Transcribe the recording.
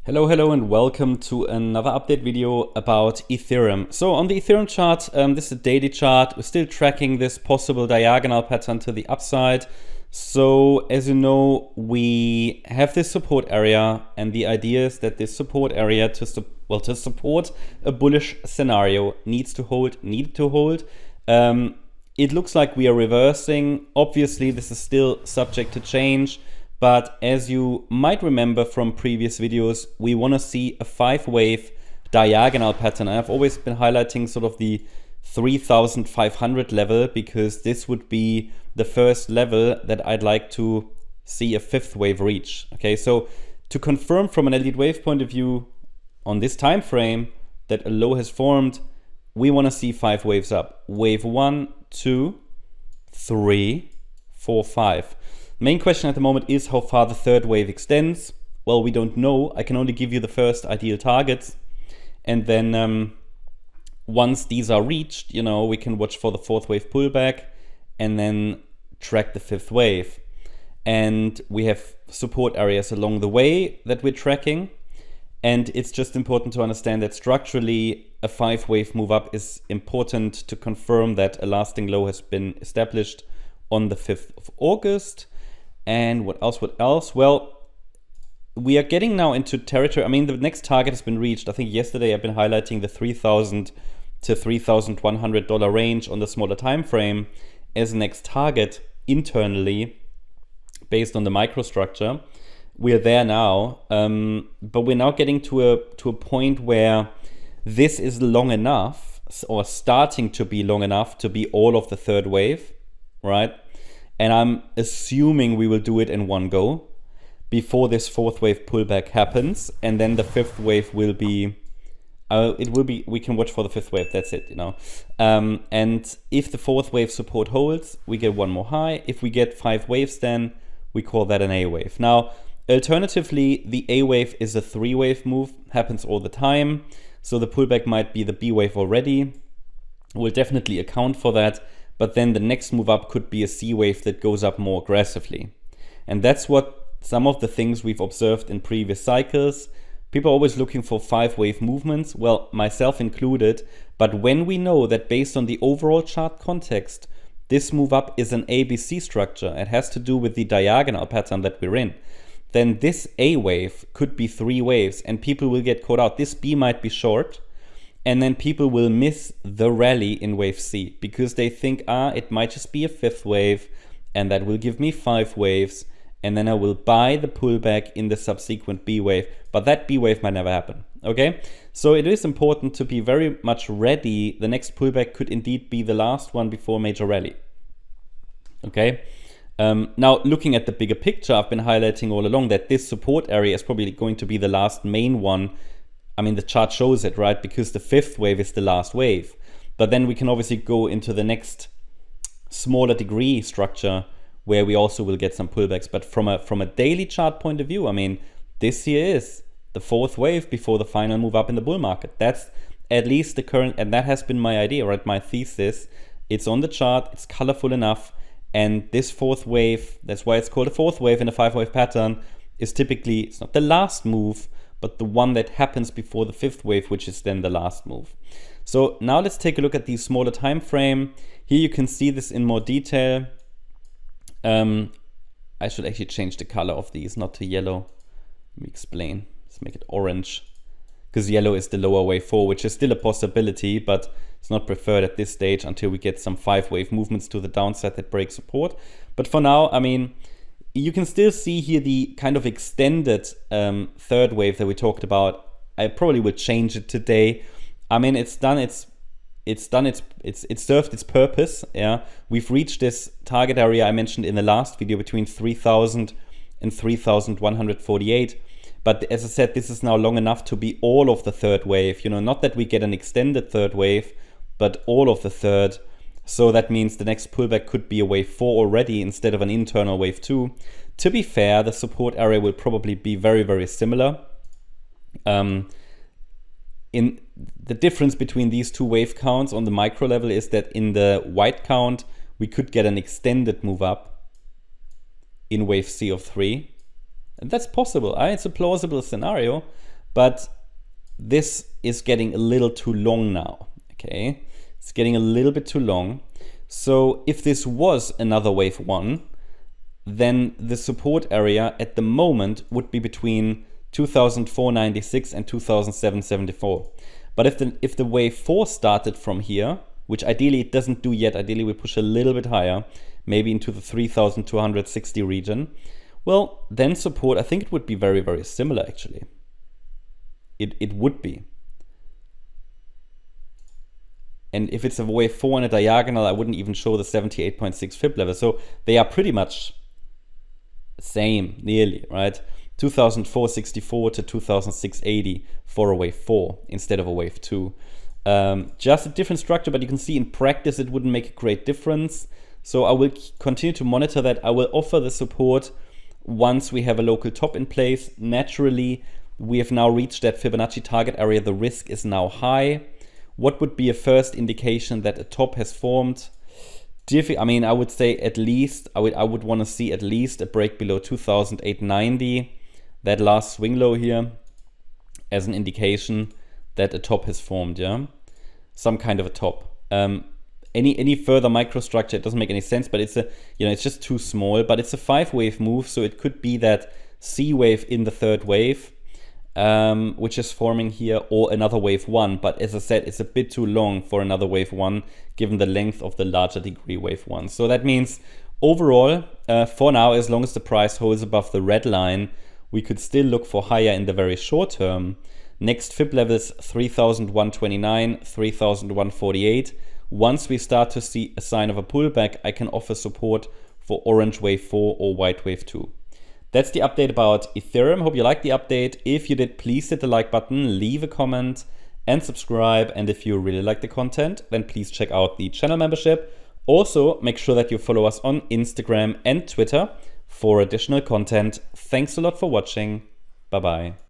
Hello and welcome to another update video about Ethereum. So on the Ethereum chart, this is a daily chart. We're still tracking this possible diagonal pattern to the upside. So as you know, we have this support area, and the idea is that this support area to support a bullish scenario needs to hold. It looks like we are reversing. Obviously, this is still subject to change. But as you might remember from previous videos, we want to see a 5-wave diagonal pattern. I've always been highlighting sort of the 3,500 level because this would be the first level that I'd like to see a 5th wave reach. Okay, so to confirm from an Elliott wave point of view on this time frame that a low has formed, we want to see 5 waves up. Wave 1, 2, 3, 4, 5. Main question at the moment is how far the 3rd wave extends. Well, we don't know. I can only give you the first ideal targets. And then once these are reached, we can watch for the 4th wave pullback and then track the 5th wave. And we have support areas along the way that we're tracking. And it's just important to understand that structurally a 5-wave move up is important to confirm that a lasting low has been established on the 5th of August. And what else? Well, we are getting now into territory. I mean, the next target has been reached. I think yesterday I've been highlighting the $3,000 to $3,100 range on the smaller time frame as next target internally based on the microstructure. We're there now, but we're now getting to a point where this is long enough, or starting to be long enough, to be all of the 3rd wave, right? And I'm assuming we will do it in one go before this 4th wave pullback happens. And then the 5th wave will be, we can watch for the 5th wave, that's it, And if the 4th wave support holds, we get one more high. If we get 5 waves, then we call that an A wave. Now, alternatively, the A wave is a 3-wave move, happens all the time. So the pullback might be the B wave already. We'll definitely account for that. But then the next move up could be a C wave that goes up more aggressively. And that's what some of the things we've observed in previous cycles. People are always looking for 5-wave movements, well, myself included. But when we know that based on the overall chart context, this move up is an ABC structure, it has to do with the diagonal pattern that we're in, then this A wave could be 3 waves and people will get caught out. This B might be short. And then people will miss the rally in wave C because they think, it might just be a 5th wave and that will give me 5 waves. And then I will buy the pullback in the subsequent B wave. But that B wave might never happen. Okay, so it is important to be very much ready. The next pullback could indeed be the last one before major rally. Okay, now looking at the bigger picture, I've been highlighting all along that this support area is probably going to be the last main one. I mean, the chart shows it, right? Because the 5th wave is the last wave. But then we can obviously go into the next smaller degree structure where we also will get some pullbacks. But from a daily chart point of view, I mean, this here is the 4th wave before the final move up in the bull market. That's at least the current, and that has been my idea, right? My thesis. It's on the chart, it's colorful enough. And this 4th wave, that's why it's called a 4th wave in a 5-wave pattern, is typically, it's not the last move, but the one that happens before the 5th wave, which is then the last move. So now let's take a look at the smaller time frame. Here you can see this in more detail. I should actually change the color of these, not to yellow. Let me explain. Let's make it orange, because yellow is the lower wave 4, which is still a possibility, but it's not preferred at this stage until we get some 5-wave movements to the downside that break support. But for now, I mean, you can still see here the kind of extended 3rd wave that we talked about. I probably will change it today. I mean, it's served its purpose. Yeah, we've reached this target area I mentioned in the last video between 3,000 and 3,148. But as I said, this is now long enough to be all of the 3rd wave. Not that we get an extended 3rd wave, but all of the 3rd. So that means the next pullback could be a wave 4 already instead of an internal wave 2. To be fair, the support area will probably be very, very similar. In the difference between these 2 wave counts on the micro level is that in the white count, we could get an extended move up in wave C of 3. And that's possible. It's a plausible scenario. but this is getting a little too long now, okay? It's getting a little bit too long. So if this was another wave 1, then the support area at the moment would be between 2,496 and 2,774. But if the wave 4 started from here, which ideally it doesn't do yet, ideally we push a little bit higher, maybe into the 3,260 region, well, then support, I think it would be very, very similar actually. It would be. And if it's a wave 4 and a diagonal, I wouldn't even show the 78.6 fib level. So they are pretty much same, nearly, right? 2,464 to 2,680 for a wave 4 instead of a wave 2. Just a different structure, but you can see in practice it wouldn't make a great difference. So I will continue to monitor that. I will offer the support once we have a local top in place. Naturally, we have now reached that Fibonacci target area. The risk is now high. What would be a first indication that a top has formed? I mean, I would say at least, I would want to see at least a break below 2,890, that last swing low here, as an indication that a top has formed, yeah? Some kind of a top. Any further microstructure, it doesn't make any sense, but it's it's just too small. But it's a 5-wave move, so it could be that C wave in the third wave, which is forming here, or another wave 1. But as I said, it's a bit too long for another wave 1, given the length of the larger degree wave 1. So that means overall, for now, as long as the price holds above the red line, we could still look for higher in the very short term. Next fib levels 3,129, 3,148. Once we start to see a sign of a pullback, I can offer support for orange wave 4 or white wave 2. That's the update about Ethereum. Hope you liked the update. If you did, please hit the like button, leave a comment and subscribe. And if you really like the content, then please check out the channel membership. Also, make sure that you follow us on Instagram and Twitter for additional content. Thanks a lot for watching. Bye-bye.